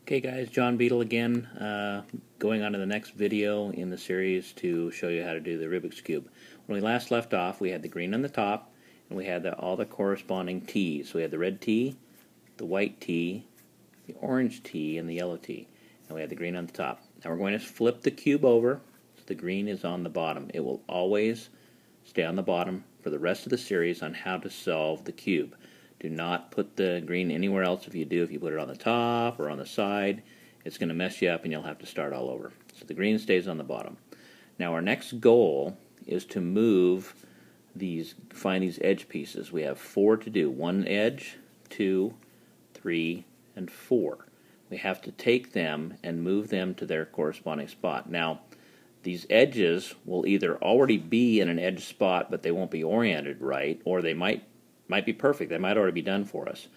Okay guys, John Beadle again, going on to the next video in the series to show you how to do the Rubik's Cube. When we last left off, we had the green on the top, and we had all the corresponding T's. So we had the red T, the white T, the orange T, and the yellow T. And we had the green on the top. Now we're going to flip the cube over so the green is on the bottom. It will always stay on the bottom for the rest of the series on how to solve the cube. Do not put the green anywhere else. If you put it on the top or on the side, it's going to mess you up and you'll have to start all over. So the green stays on the bottom. Now our next goal is to find these edge pieces. We have 4 to do. 1 edge, 2, 3, and 4. We have to take them and move them to their corresponding spot. Now these edges will either already be in an edge spot but they won't be oriented right, or they might be perfect. They might already be done for us.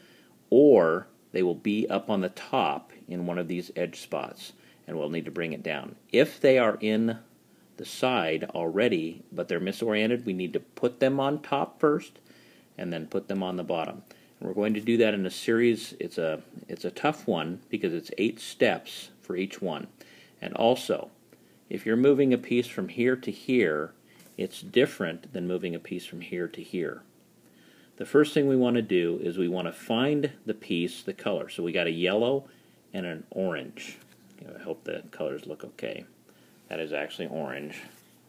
Or they will be up on the top in one of these edge spots, and we'll need to bring it down. If they are in the side already, but they're misoriented, we need to put them on top first, and then put them on the bottom. And we're going to do that in a series. It's a tough one because it's 8 steps for each one. And also, if you're moving a piece from here to here, it's different than moving a piece from here to here. The first thing we want to do is we want to find the piece, the color. So we got a yellow and an orange. I hope the colors look okay. That is actually orange.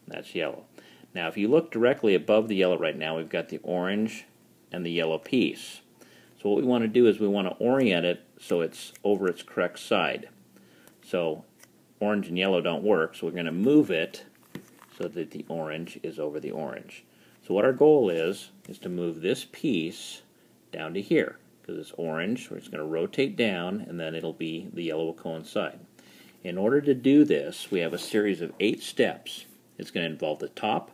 That's yellow. Now if you look directly above the yellow right now, we've got the orange and the yellow piece. So what we want to do is we want to orient it so it's over its correct side. So orange and yellow don't work, so we're going to move it so that the orange is over the orange. So what our goal is to move this piece down to here, because it's orange, we're just going to rotate down, and then the yellow will coincide. In order to do this, we have a series of 8 steps. It's going to involve the top,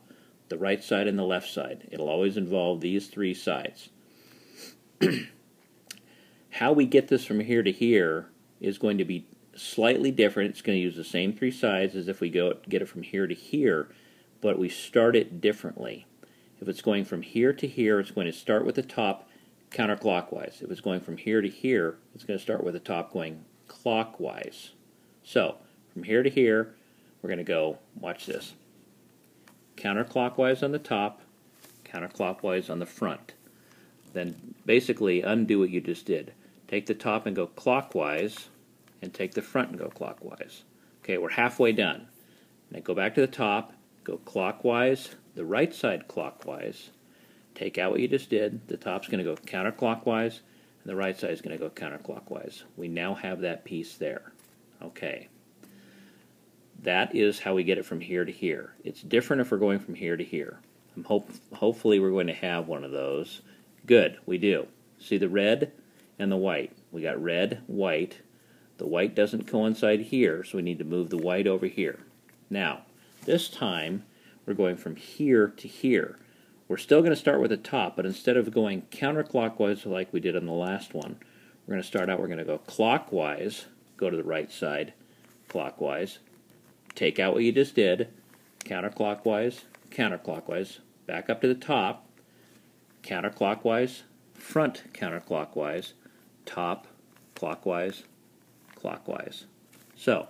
the right side, and the left side. It'll always involve these 3 sides. How we get this from here to here is going to be slightly different. It's going to use the same 3 sides as if we get it from here to here, but we start it differently. If it's going from here to here, it's going to start with the top counterclockwise. If it's going from here to here, it's going to start with the top going clockwise. So, from here to here, we're going to go, watch this, counterclockwise on the top, counterclockwise on the front. Then basically undo what you just did. Take the top and go clockwise, and take the front and go clockwise. Okay, we're halfway done. Now go back to the top, go clockwise, the right side clockwise, take out what you just did, the top's going to go counterclockwise, and the right side is going to go counterclockwise. We now have that piece there. Okay. That is how we get it from here to here. It's different if we're going from here to here. Hopefully we're going to have one of those. Good, we do. See the red and the white. We got red, white. The white doesn't coincide here, so we need to move the white over here. Now, this time, we're going from here to here. We're still going to start with the top, but instead of going counterclockwise like we did on the last one, we're going to start out, we're going to go clockwise, go to the right side, clockwise, take out what you just did, counterclockwise, counterclockwise, back up to the top, counterclockwise, front counterclockwise, top, clockwise, clockwise. So,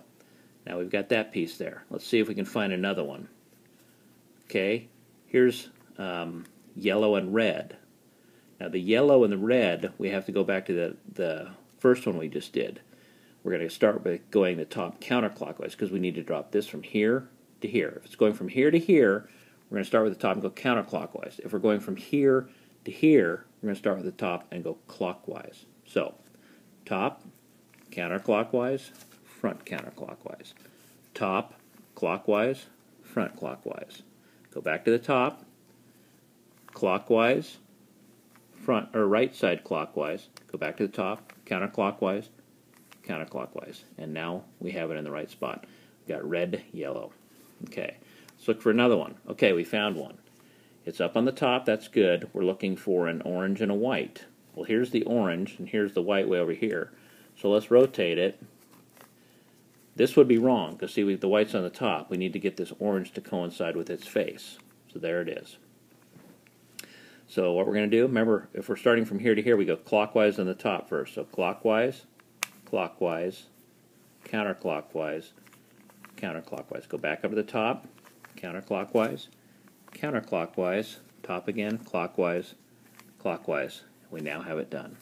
now we've got that piece there. Let's see if we can find another one. Okay, here's yellow and red. Now the yellow and the red, we have to go back to the first one we just did. We're going to start by going the top counterclockwise because we need to drop this from here to here. If it's going from here to here, we're going to start with the top and go counterclockwise. If we're going from here to here, we're going to start with the top and go clockwise. So, top, counterclockwise, front counterclockwise. Top, clockwise, front clockwise. Go back to the top, clockwise, front or right side clockwise. Go back to the top, counterclockwise, counterclockwise. And now we have it in the right spot. We've got red, yellow. Okay, let's look for another one. Okay, we found one. It's up on the top, that's good. We're looking for an orange and a white. Well, here's the orange and here's the white way over here. So let's rotate it. This would be wrong, because see, the white's on the top. We need to get this orange to coincide with its face. So there it is. So what we're going to do, remember, if we're starting from here to here, we go clockwise on the top first. So clockwise, clockwise, counterclockwise, counterclockwise. Go back up to the top, counterclockwise, counterclockwise, top again, clockwise, clockwise. We now have it done.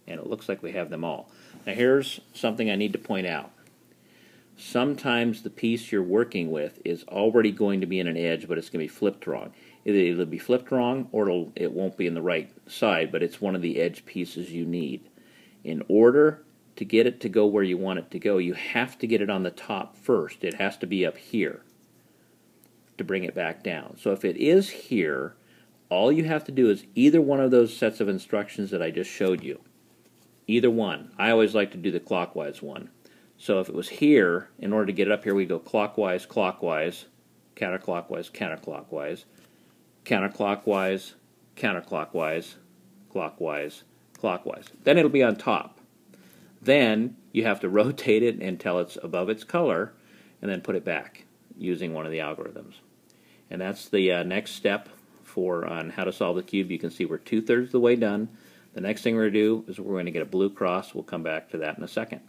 And it looks like we have them all. Now here's something I need to point out. Sometimes the piece you're working with is already going to be in an edge, but it's going to be flipped wrong. Either it'll be flipped wrong or it won't be in the right side, but it's one of the edge pieces you need. In order to get it to go where you want it to go, you have to get it on the top first. It has to be up here to bring it back down. So if it is here, all you have to do is either one of those sets of instructions that I just showed you. Either one. I always like to do the clockwise one. So if it was here, in order to get it up here, we go clockwise, clockwise, counterclockwise, counterclockwise, counterclockwise, counterclockwise, clockwise, clockwise. Then it'll be on top. Then you have to rotate it until it's above its color, and then put it back using one of the algorithms. And that's the next step on how to solve the cube. You can see we're 2/3 of the way done. The next thing we're going to do is we're going to get a blue cross. We'll come back to that in a second.